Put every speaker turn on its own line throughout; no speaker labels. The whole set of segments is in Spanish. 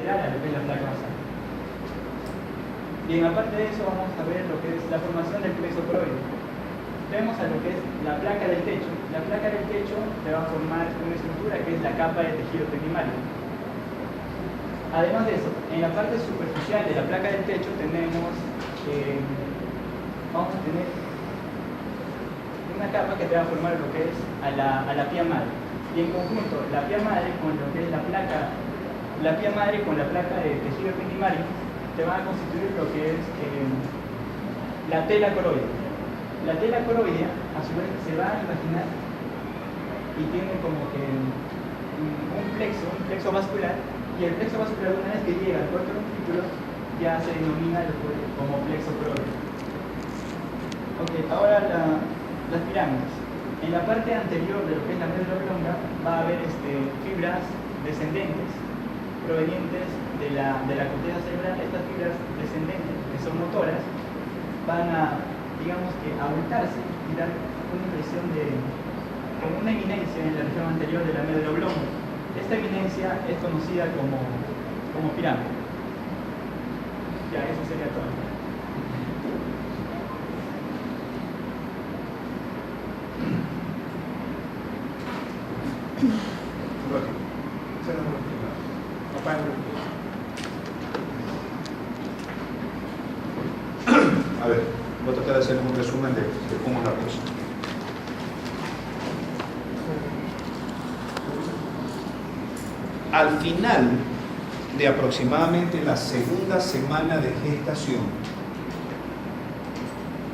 lateral a lo que es la placa basal. Bien, aparte de eso vamos a ver lo que es la formación del plexo coroide. Vemos a lo que es la placa del techo. La placa del techo te va a formar una estructura que es la capa de tejido primario. Además de eso, en la parte superficial de la placa del techo tenemos, vamos a tener una capa que te va a formar lo que es a la pía madre. Y en conjunto, la pía madre con lo que es la pía madre con la placa de tejido primario te van a constituir lo que es la tela coroidea. La tela coroidea, a su vez, se va a imaginar y tiene como que un plexo vascular, y el plexo vascular, una vez que llega al cuarto ventriculo, ya se denomina como plexo coroideo. Ok, ahora las pirámides. En la parte anterior de lo que es la médula oblonga va a haber fibras descendentes provenientes de la corteza cerebral. Estas fibras descendentes, que son motoras, van a, digamos que, abultarse y dar una impresión de como una eminencia en la región anterior de la médula oblonga. Esta eminencia es conocida como pirámide. Ya, eso sería todo.
A ver, voy a tratar de hacer un resumen de cómo es la cosa. Al final de aproximadamente la segunda semana de gestación,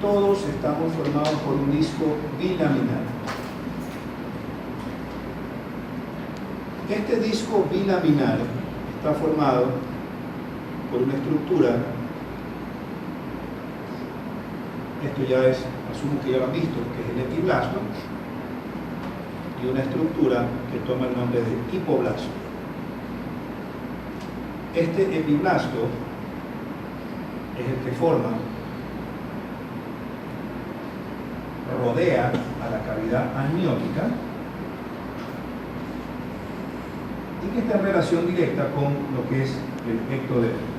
todos estamos formados por un disco bilaminar. Este disco bilaminar está formado por una estructura. Esto ya es, asumo que ya lo han visto, que es el epiblasto, y una estructura que toma el nombre de hipoblasto. Este epiblasto es el que rodea a la cavidad amniótica y que está en relación directa con lo que es el ectodermo.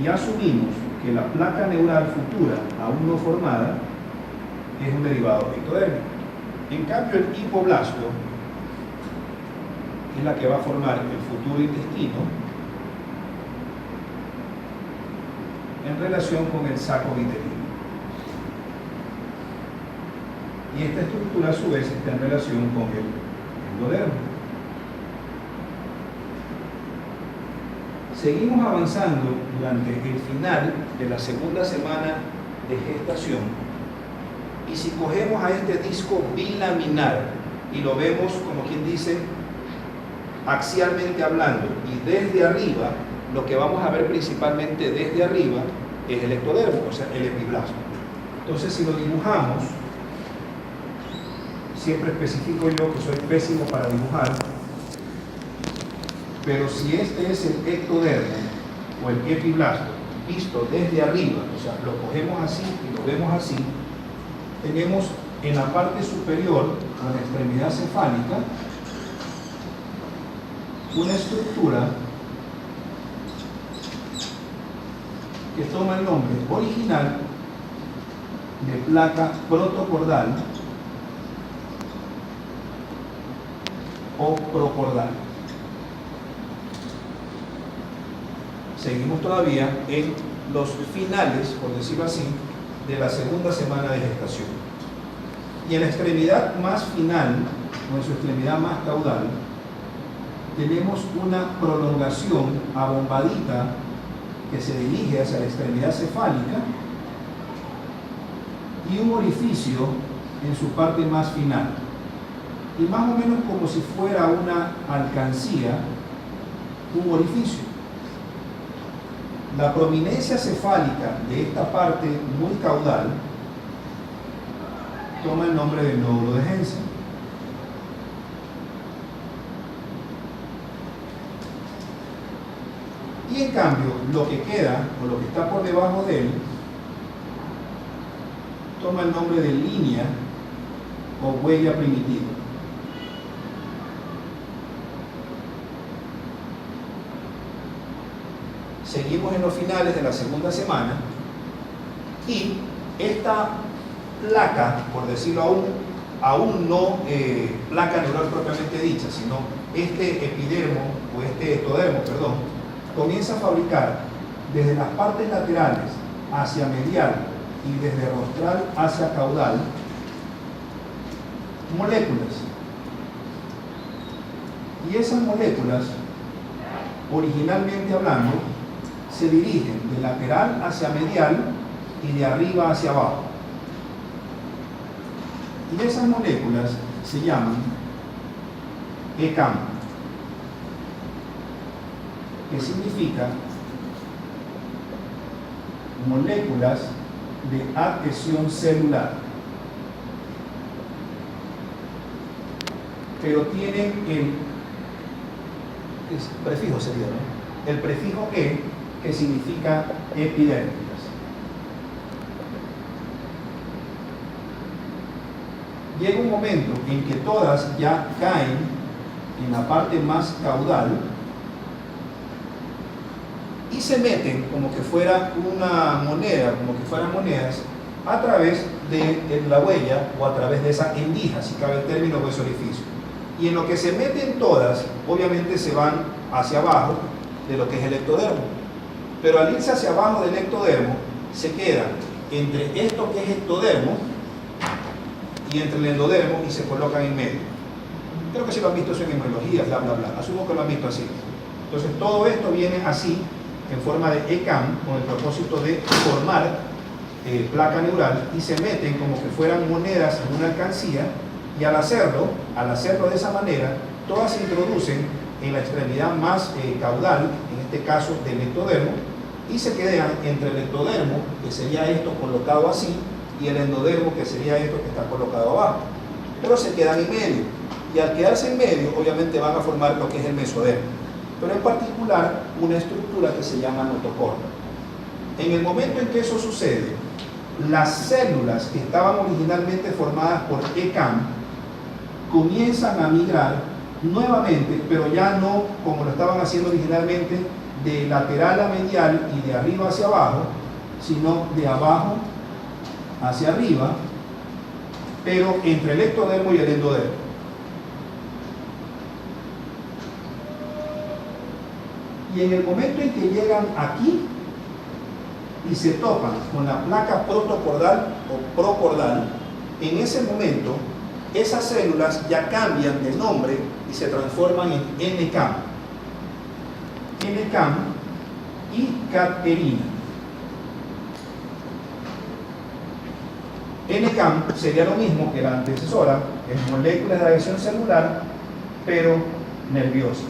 Y asumimos que la placa neural futura, aún no formada, es un derivado ectodérmico. En cambio, el hipoblasto es la que va a formar el futuro intestino en relación con el saco vitelino. Y esta estructura, a su vez, está en relación con el endodermo. Seguimos avanzando durante el final de la segunda semana de gestación, y si cogemos a este disco bilaminar y lo vemos, como quien dice, axialmente hablando, y desde arriba, lo que vamos a ver principalmente desde arriba es el ectodermo, o sea, el epiblasto. Entonces, si lo dibujamos, siempre especifico yo que soy pésimo para dibujar, pero si este es el ectodermo o el epiblasto visto desde arriba, o sea, lo cogemos así y lo vemos así, tenemos en la parte superior, a la extremidad cefálica, una estructura que toma el nombre original de placa protocordal o procordal. Seguimos todavía en los finales, por decirlo así, de la segunda semana de gestación. Y en la extremidad más final, o en su extremidad más caudal, tenemos una prolongación abombadita que se dirige hacia la extremidad cefálica y un orificio en su parte más final. Y más o menos como si fuera una alcancía, un orificio. La prominencia cefálica de esta parte muy caudal toma el nombre del nódulo de Hensen. Y en cambio, lo que queda, o lo que está por debajo de él, toma el nombre de línea o huella primitiva. seguimos en los finales de la segunda semana y esta placa, por decirlo aún no placa neural propiamente dicha, sino este epidermo o este ectodermo, perdón, comienza a fabricar desde las partes laterales hacia medial y desde rostral hacia caudal moléculas. Y esas moléculas, originalmente hablando, se dirigen de lateral hacia medial y de arriba hacia abajo. Y esas moléculas se llaman ECAM, que significa moléculas de adhesión celular. Pero tienen el prefijo, sería, ¿no? El prefijo E, que significa epidérmicas. Llega un momento en que todas ya caen en la parte más caudal y se meten como que fuera una moneda, como que fueran monedas, a través de la huella o a través de esa endija, si cabe el término, o ese orificio. Y en lo que se meten todas, obviamente se van hacia abajo de lo que es el ectodermo. Pero al irse hacia abajo del ectodermo, se quedan entre esto que es ectodermo y entre el endodermo y se colocan en medio. Creo que si lo han visto eso en embriología, bla, bla, bla. Asumo que lo han visto así. Entonces todo esto viene así, en forma de ECAM, con el propósito de formar placa neural, y se meten como que fueran monedas en una alcancía, y al hacerlo de esa manera, todas se introducen en la extremidad más caudal, en este caso del ectodermo, y se quedan entre el ectodermo, que sería esto colocado así, y el endodermo, que sería esto que está colocado abajo. Pero se quedan en medio, y al quedarse en medio, obviamente van a formar lo que es el mesodermo, pero en particular una estructura que se llama notocorda. En el momento en que eso sucede, las células que estaban originalmente formadas por ECAM comienzan a migrar nuevamente, pero ya no como lo estaban haciendo originalmente, de lateral a medial y de arriba hacia abajo, sino de abajo hacia arriba, pero entre el ectodermo y el endodermo. Y en el momento en que llegan aquí y se topan con la placa protocordal o procordal, en ese momento esas células ya cambian de nombre y se transforman en NCAM. NCAM y caterina. NCAM sería lo mismo que la antecesora, es moléculas de adhesión celular, pero nerviosa.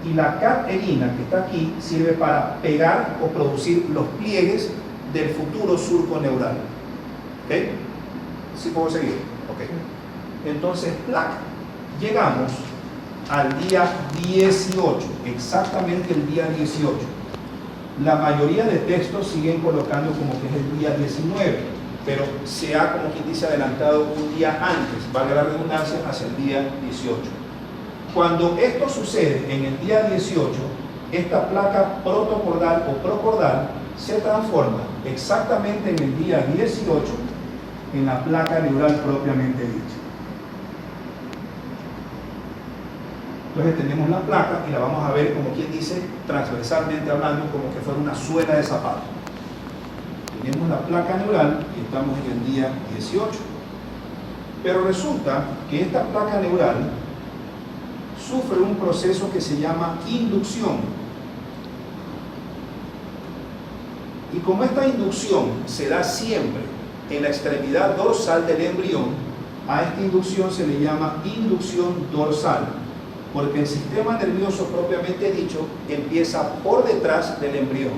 Y la caterina que está aquí sirve para pegar o producir los pliegues del futuro surco neural. ¿Ok? ¿Sí puedo seguir? Ok. Entonces, plac, llegamos al día 18, exactamente el día 18. La mayoría de textos siguen colocando como que es el día 19, pero se ha, como quien dice, adelantado un día antes, valga la redundancia, hacia el día 18. Cuando esto sucede en el día 18, esta placa protocordal o procordal se transforma exactamente en el día 18 en la placa neural propiamente dicha. Entonces tenemos la placa y la vamos a ver, como quien dice, transversalmente hablando, como que fuera una suela de zapato. Tenemos la placa neural y estamos en el día 18. Pero resulta que esta placa neural sufre un proceso que se llama inducción. Y como esta inducción se da siempre en la extremidad dorsal del embrión, a esta inducción se le llama inducción dorsal, porque el sistema nervioso propiamente dicho empieza por detrás del embrión,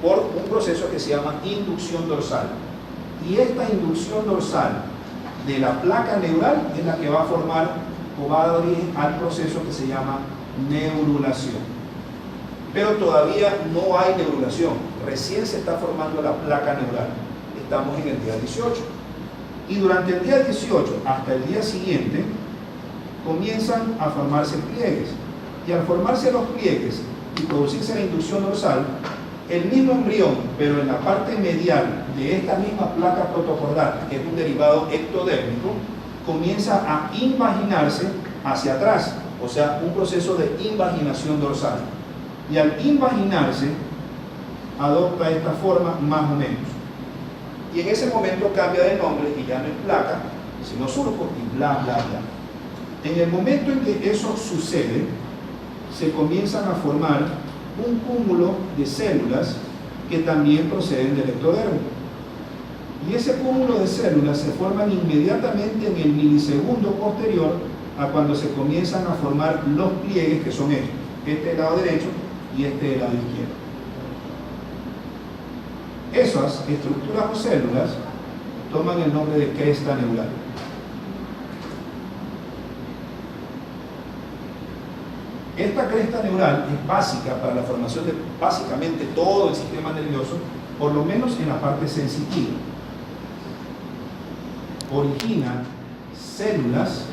por un proceso que se llama inducción dorsal. Y esta inducción dorsal de la placa neural es la que va a formar o va a dar origen al proceso que se llama neurulación. Pero todavía no hay neurulación, recién se está formando la placa neural. Estamos en el día 18. Y durante el día 18 hasta el día siguiente comienzan a formarse pliegues. Y al formarse los pliegues y producirse la inducción dorsal, el mismo embrión, pero en la parte medial de esta misma placa protocordata, que es un derivado ectodérmico, comienza a invaginarse hacia atrás, o sea, un proceso de invaginación dorsal. Y al invaginarse, adopta esta forma más o menos. Y en ese momento cambia de nombre y ya no es placa, sino surco y bla, bla, bla. En el momento en que eso sucede, se comienzan a formar un cúmulo de células que también proceden del ectodermo. Y ese cúmulo de células se forman inmediatamente en el milisegundo posterior a cuando se comienzan a formar los pliegues, que son estos, este del lado derecho y este del lado izquierdo. Esas estructuras o células toman el nombre de cresta neural. Esta cresta neural es básica para la formación de básicamente todo el sistema nervioso, por lo menos en la parte sensitiva. Origina células,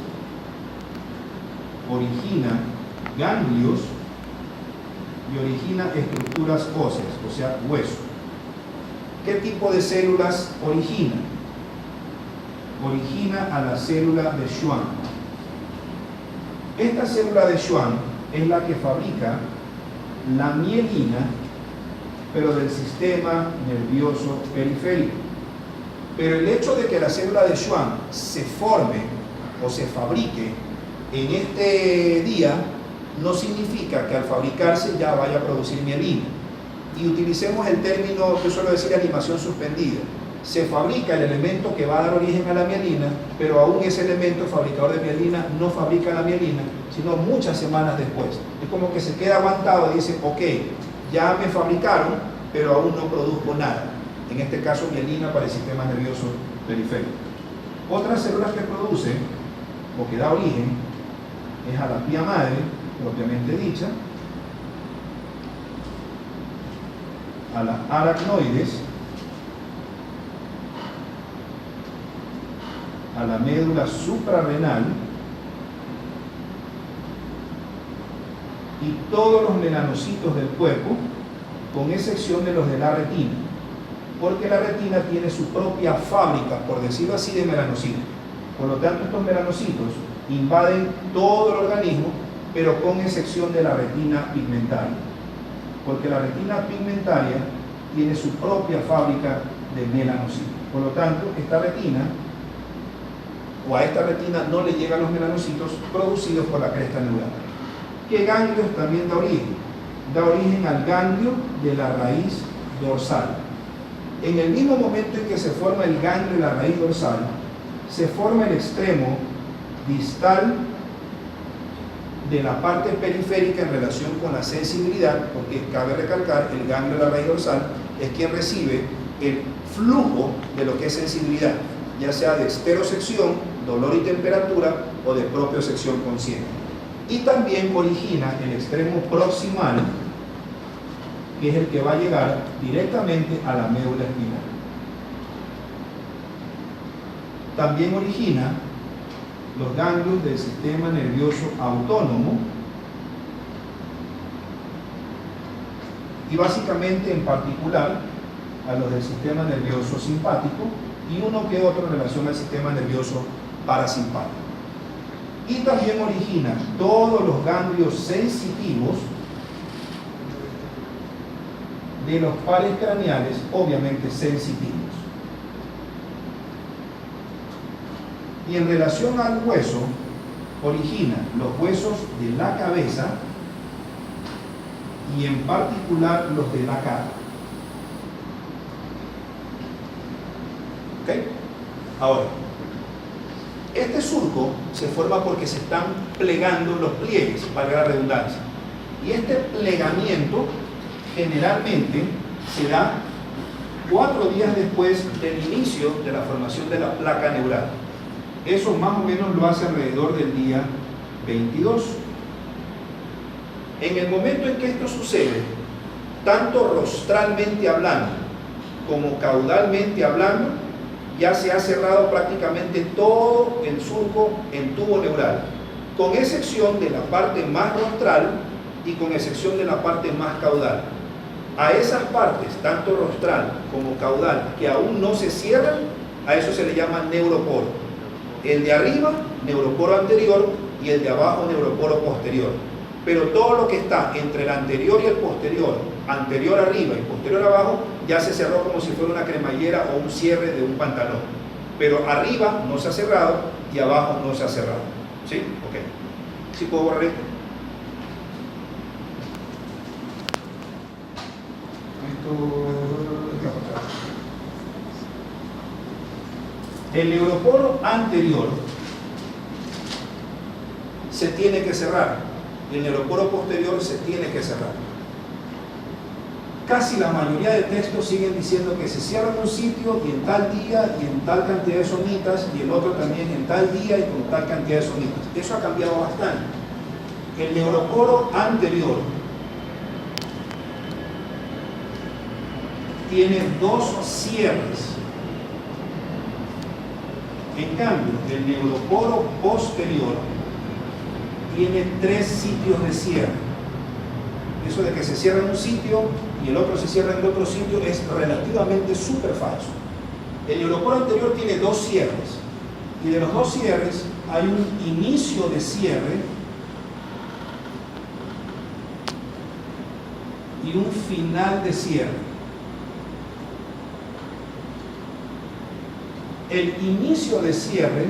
origina ganglios y origina estructuras óseas, o sea, hueso. ¿Qué tipo de células origina? Origina a la célula de Schwann. Esta célula de Schwann es la que fabrica la mielina, pero del sistema nervioso periférico. Pero el hecho de que la célula de Schwann se forme o se fabrique en este día no significa que al fabricarse ya vaya a producir mielina. Y utilicemos el término que suelo decir animación suspendida. Se fabrica el elemento que va a dar origen a la mielina, pero aún ese elemento fabricador de mielina no fabrica la mielina, sino muchas semanas después. Es como que se queda aguantado y dice, ok, ya me fabricaron, pero aún no produzco nada. En este caso, mielina para el sistema nervioso periférico. Otras células que producen o que da origen es a la pía madre, propiamente dicha, a las aracnoides, a la médula suprarrenal y todos los melanocitos del cuerpo, con excepción de los de la retina, porque la retina tiene su propia fábrica, por decirlo así, de melanocitos. Por lo tanto, estos melanocitos invaden todo el organismo, pero con excepción de la retina pigmentaria, porque la retina pigmentaria tiene su propia fábrica de melanocitos. Por lo tanto, esta retina, o a esta retina no le llegan los melanocitos producidos por la cresta neural. ¿Qué ganglios también da origen? Da origen al ganglio de la raíz dorsal. En el mismo momento en que se forma el ganglio de la raíz dorsal, se forma el extremo distal de la parte periférica en relación con la sensibilidad, porque cabe recalcar, el ganglio de la raíz dorsal es quien recibe el flujo de lo que es sensibilidad, ya sea de esterosección, dolor y temperatura, o de propiocepción consciente. Y también origina el extremo proximal, que es el que va a llegar directamente a la médula espinal. También origina los ganglios del sistema nervioso autónomo y básicamente en particular a los del sistema nervioso simpático y uno que otro en relación al sistema nervioso parasimpático. Y también origina todos los ganglios sensitivos de los pares craneales, obviamente sensitivos. Y en relación al hueso, origina los huesos de la cabeza y en particular los de la cara. ¿Ok? Ahora, este surco se forma porque se están plegando los pliegues, valga la redundancia. Y este plegamiento generalmente se da 4 días después del inicio de la formación de la placa neural. Eso más o menos lo hace alrededor del día 22. En el momento en que esto sucede, tanto rostralmente hablando como caudalmente hablando, ya se ha cerrado prácticamente todo el surco en tubo neural, con excepción de la parte más rostral, y con excepción de la parte más caudal. A esas partes, tanto rostral como caudal, que aún no se cierran, a eso se le llama neuroporo. El de arriba, neuroporo anterior, y el de abajo, neuroporo posterior. Pero todo lo que está entre el anterior y el posterior, anterior arriba y posterior abajo, ya se cerró como si fuera una cremallera o un cierre de un pantalón. Pero arriba no se ha cerrado y abajo no se ha cerrado. ¿Sí? Ok. ¿Sí puedo borrar esto? El neuroporo anterior se tiene que cerrar, el neuroporo posterior se tiene que cerrar. Casi la mayoría de textos siguen diciendo que se cierra en un sitio y en tal día y en tal cantidad de somitas, y el otro también en tal día y con tal cantidad de somitas. Eso ha cambiado bastante. El neuroporo anterior tiene 2 cierres. En cambio, el neuroporo posterior tiene 3 sitios de cierre. Eso de que se cierra en un sitio y el otro se cierra en el otro sitio es relativamente súper falso. El neuroporo anterior tiene 2 cierres, y de los 2 cierres hay un inicio de cierre y un final de cierre. El inicio de cierre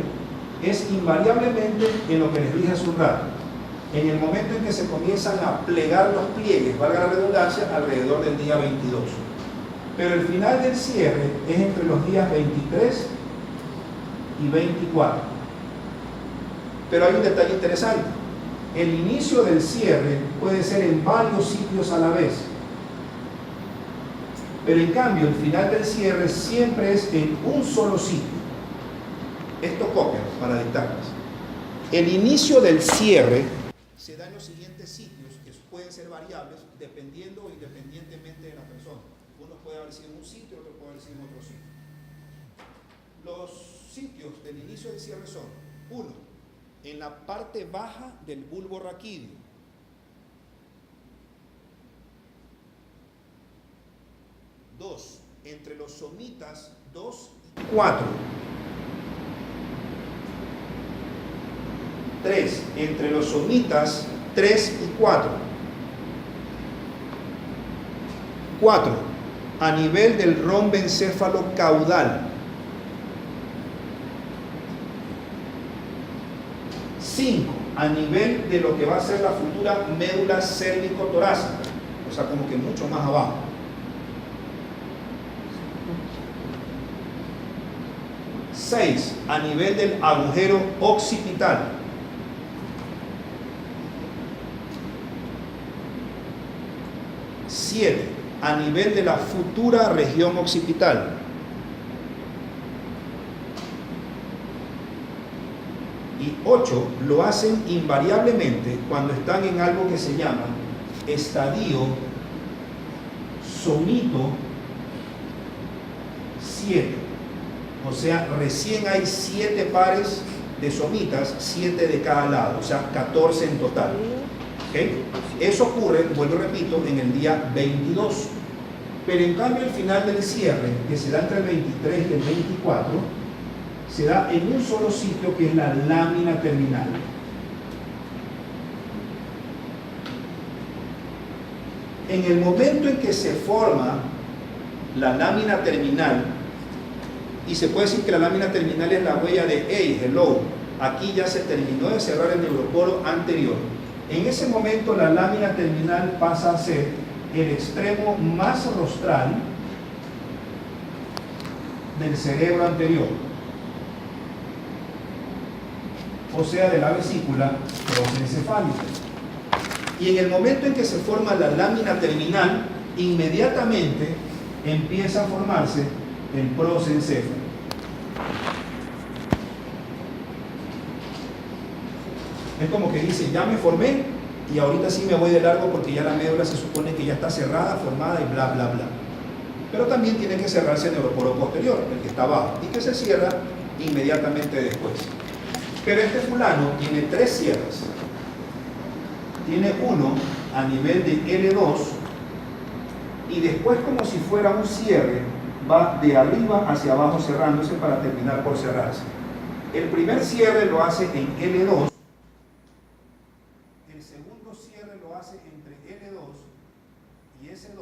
es invariablemente en lo que les dije hace un rato, en el momento en que se comienzan a plegar los pliegues, valga la redundancia, alrededor del día 22. Pero el final del cierre es entre los días 23 y 24. Pero hay un detalle interesante. El inicio del cierre puede ser en varios sitios a la vez. Pero en cambio, el final del cierre siempre es en un solo sitio. Esto copia para dictarlas. El inicio del cierre se da en los siguientes sitios, que pueden ser variables dependiendo o independientemente de la persona. Uno puede haber sido en un sitio, otro puede haber sido en otro sitio. Los sitios del inicio del cierre son: 1, en la parte baja del bulbo raquídeo; 2, entre los somitas 2 y 4; 3, entre los somitas 3 y 4; 4, a nivel del romboencéfalo caudal; 5, a nivel de lo que va a ser la futura médula cérvico-torácica, o sea, como que mucho más abajo; 6, a nivel del agujero occipital; 7, a nivel de la futura región occipital; 8, lo hacen invariablemente cuando están en algo que se llama estadio somito 7. O sea, recién hay 7 pares de somitas, 7 de cada lado, o sea, 14 en total. ¿Okay? Eso ocurre, vuelvo y repito, en el día 22. Pero en cambio el final del cierre, que se da entre el 23 y el 24, se da en un solo sitio, que es la lámina terminal. En el momento en que se forma la lámina terminal, y se puede decir que la lámina terminal es la huella de hey, hello, aquí ya se terminó de cerrar el neuroporo anterior. En ese momento la lámina terminal pasa a ser el extremo más rostral del cerebro anterior, o sea, de la vesícula prosencefálica. Y en el momento en que se forma la lámina terminal, inmediatamente empieza a formarse el prosencéfalo. Es como que dice, ya me formé y ahorita sí me voy de largo porque ya la médula se supone que ya está cerrada, formada y bla, bla, bla. Pero también tiene que cerrarse el neuroporo posterior, el que está abajo, y que se cierra inmediatamente después. Pero este fulano tiene 3 cierres. Tiene uno a nivel de L2 y después, como si fuera un cierre, va de arriba hacia abajo cerrándose para terminar por cerrarse. El primer cierre lo hace en L2, el segundo cierre lo hace entre L2 y S2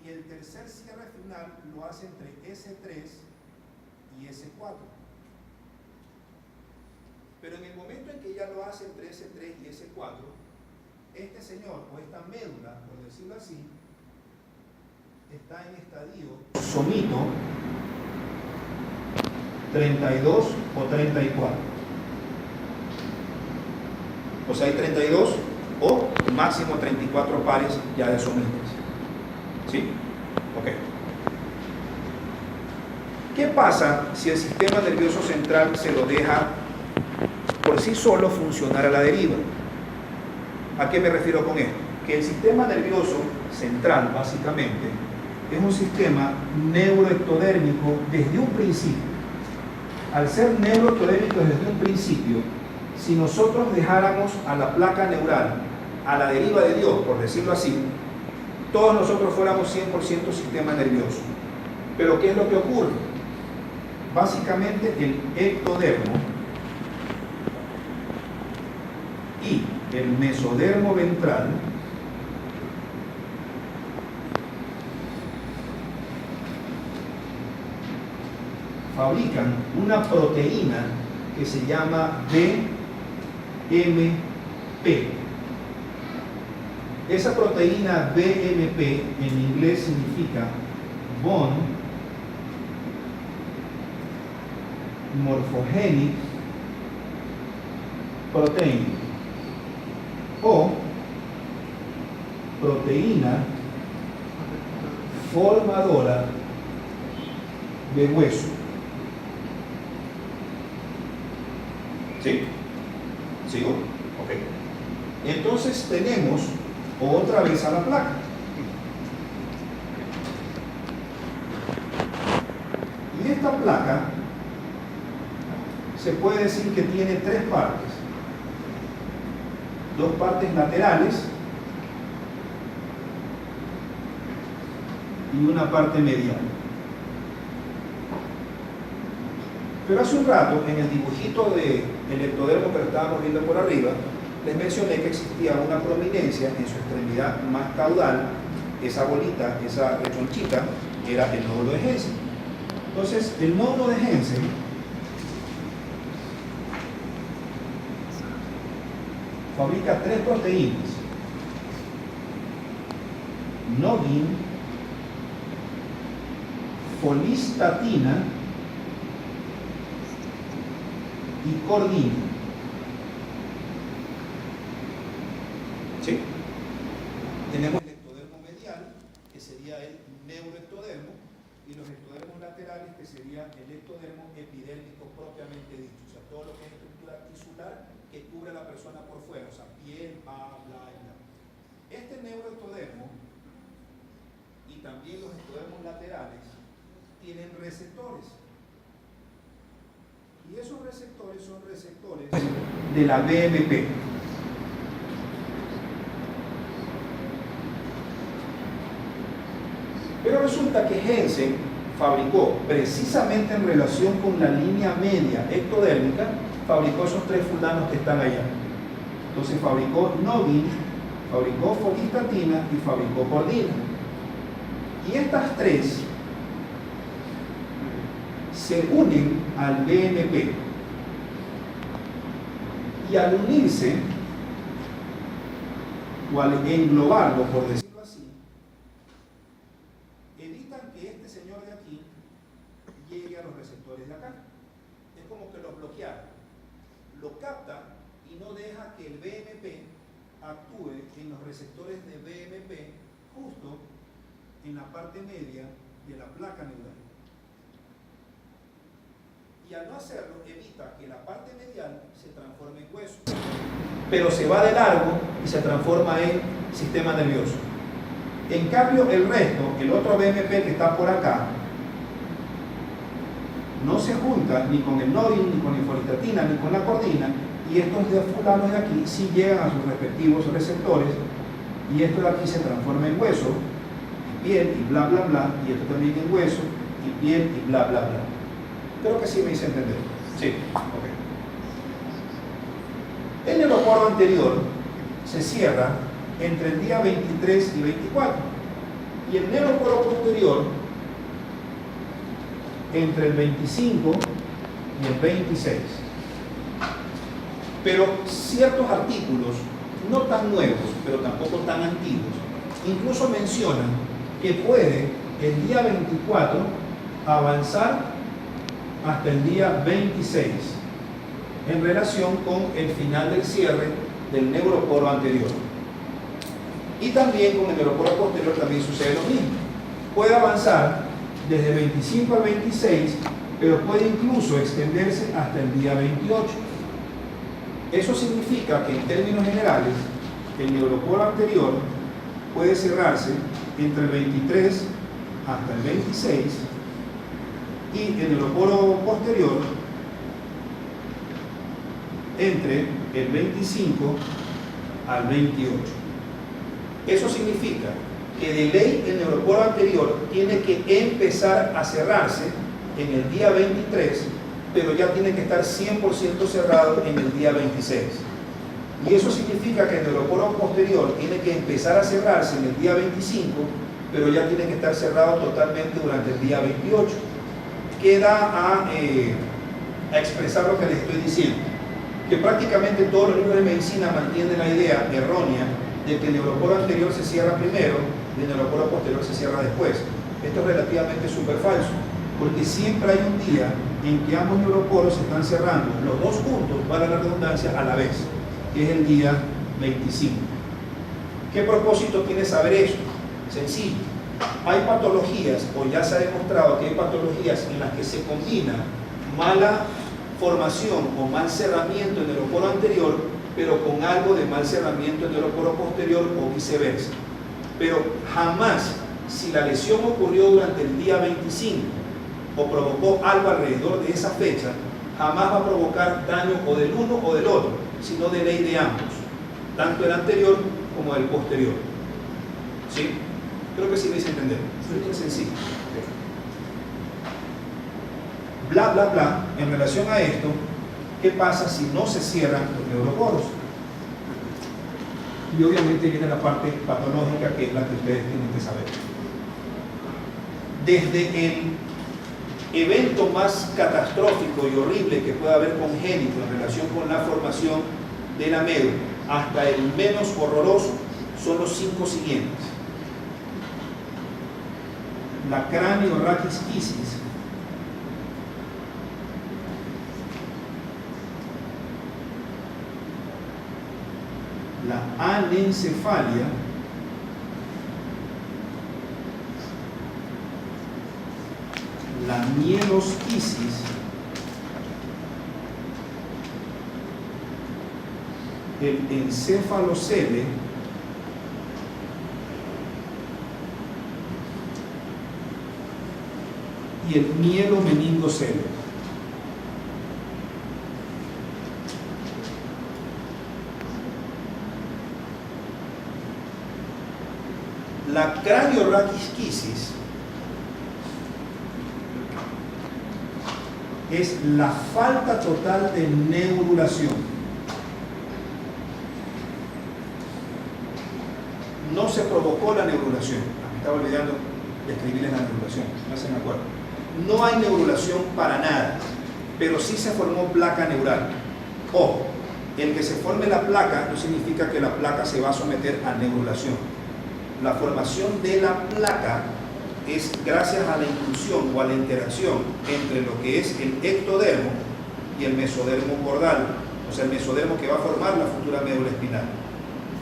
y el tercer cierre final lo hace entre S3 y S4. Pero en el momento en que ya lo hace entre S3 y S4, este señor o esta médula, por decirlo así, está en estadio somito 32 o 34. O sea, hay 32 o máximo 34 pares ya de somitas. ¿Sí? Ok. ¿Qué pasa si el sistema nervioso central se lo deja por sí solo funcionar a la deriva? ¿A qué me refiero con esto? Que el sistema nervioso central, básicamente, es un sistema neuroectodérmico desde un principio. Al ser neuroectodérmico desde un principio, si nosotros dejáramos a la placa neural a la deriva de Dios, por decirlo así, todos nosotros fuéramos 100% sistema nervioso. Pero ¿qué es lo que ocurre? Básicamente el ectodermo y el mesodermo ventral fabrican una proteína que se llama BMP. Esa proteína BMP en inglés significa Bone Morphogenic Protein o proteína formadora de hueso. ¿Sí? ¿Sigo? Ok. Entonces tenemos otra vez a la placa. Y esta placa se puede decir que tiene tres partes. Dos partes laterales y una parte medial. Pero hace un rato, en el dibujito del ectodermo que estábamos viendo por arriba, les mencioné que existía una prominencia en su extremidad más caudal. Esa bolita, esa rechonchita, era el nódulo de Hensen. Entonces, el nódulo de Hensen fabrica tres proteínas: noggin, folistatina y cordina. ¿Sí? Tenemos el ectodermo medial, que sería el neuroectodermo, y los ectodermos laterales, que sería el ectodermo epidérmico propiamente dicho, o sea, todo lo que es estructura tisular que cubre a la persona por fuera, o sea, piel, bla. Este neuroectodermo y también los ectodermos laterales tienen receptores. Y esos receptores son receptores de la BMP. Pero resulta que Hensen fabricó, precisamente en relación con la línea media ectodérmica, fabricó esos tres fulanos que están allá. Entonces fabricó noggin, fabricó folistatina y fabricó cordina. Y estas tres se unen al BMP y al unirse o al englobarlo, por decirlo así, evitan que este señor de aquí llegue a los receptores de acá. Es como que los bloquearon, lo capta y no deja que el BMP actúe en los receptores de BMP justo en la parte media de la placa neural. Y al no hacerlo, evita que la parte medial se transforme en hueso, pero se va de largo y se transforma en sistema nervioso. En cambio, el resto, el otro BMP que está por acá, no se junta ni con el noggin, ni con la folistatina, ni con la cordina, y estos de fulanos de aquí sí llegan a sus respectivos receptores, y esto de aquí se transforma en hueso, y piel, y bla, bla, bla, y esto también en hueso, y piel, y bla, bla, bla. Creo que sí me hice entender. Sí, ok. El neuroporo anterior se cierra entre el día 23 y 24, y el neuroporo posterior entre el 25 y el 26. Pero ciertos artículos, no tan nuevos, pero tampoco tan antiguos, incluso mencionan que puede el día 24 avanzar hasta el día 26 en relación con el final del cierre del neuroporo anterior. Y también con el neuroporo posterior también sucede lo mismo. Puede avanzar desde 25 al 26, pero puede incluso extenderse hasta el día 28. Eso significa que en términos generales, el neuroporo anterior puede cerrarse entre el 23 hasta el 26 y el neuroporo posterior entre el 25 al 28. Eso significa que de ley el neuroporo anterior tiene que empezar a cerrarse en el día 23, pero ya tiene que estar 100% cerrado en el día 26. Y eso significa que el neuroporo posterior tiene que empezar a cerrarse en el día 25, pero ya tiene que estar cerrado totalmente durante el día 28. Queda a expresar lo que les estoy diciendo, que prácticamente todos los libros de medicina mantienen la idea errónea de que el neuroporo anterior se cierra primero y el neuroporo posterior se cierra después. Esto es relativamente súper falso, porque siempre hay un día en que ambos neuroporos se están cerrando, los dos juntos, para la redundancia, a la vez, que es el día 25. ¿Qué propósito tiene saber eso? Sencillo. Hay patologías, o ya se ha demostrado que hay patologías en las que se combina mala formación o mal cerramiento en el neuroporo anterior, pero con algo de mal cerramiento en el neuroporo posterior o viceversa. Pero jamás, si la lesión ocurrió durante el día 25 o provocó algo alrededor de esa fecha, jamás va a provocar daño o del uno o del otro, sino de ley de ambos, tanto el anterior como el posterior. ¿Sí? Creo que sí me hice entender. Es muy sencillo. Bla, bla, bla. En relación a esto, ¿qué pasa si no se cierran los neuroporos? Y obviamente viene la parte patológica, que es la que ustedes tienen que saber. Desde el evento más catastrófico y horrible que pueda haber congénito en relación con la formación de la médula, hasta el menos horroroso, son los 5 siguientes. La cranioraquisquisis, la anencefalia, la mielosquisis, el encefalocele, y el mielomeningocele. La cranioraquisquisis es la falta total de neurulación. No se provocó la neurulación. Me estaba olvidando de escribirles la neurulación, no se me acuerdo. No hay neurulación para nada, pero sí se formó placa neural. Ojo, el que se forme la placa no significa que la placa se va a someter a neurulación. La formación de la placa es gracias a la inclusión o a la interacción entre lo que es el ectodermo y el mesodermo cordal, o sea, el mesodermo que va a formar la futura médula espinal.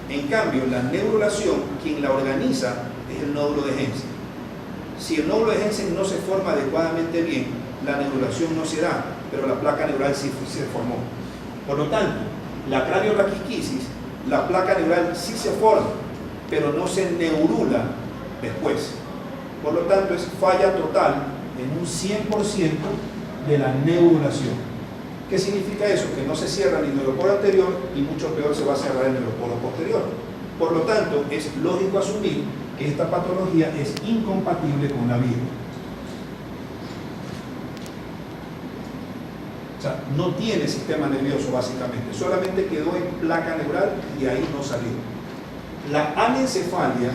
En cambio, la neurulación, quien la organiza es el nódulo de Hensen. Si el nódulo de Hensen no se forma adecuadamente bien, la neurulación no se da, pero la placa neural sí se formó. Por lo tanto, la cranioraquisquisis, la placa neural sí se forma, pero no se neurula después. Por lo tanto, es falla total en un 100% de la neurulación. ¿Qué significa eso? Que no se cierra ni el neuroporo anterior y mucho peor se va a cerrar el neuroporo posterior. Por lo tanto, es lógico asumir que esta patología es incompatible con la vida. O sea, no tiene sistema nervioso básicamente, solamente quedó en placa neural y ahí no salió. La anencefalia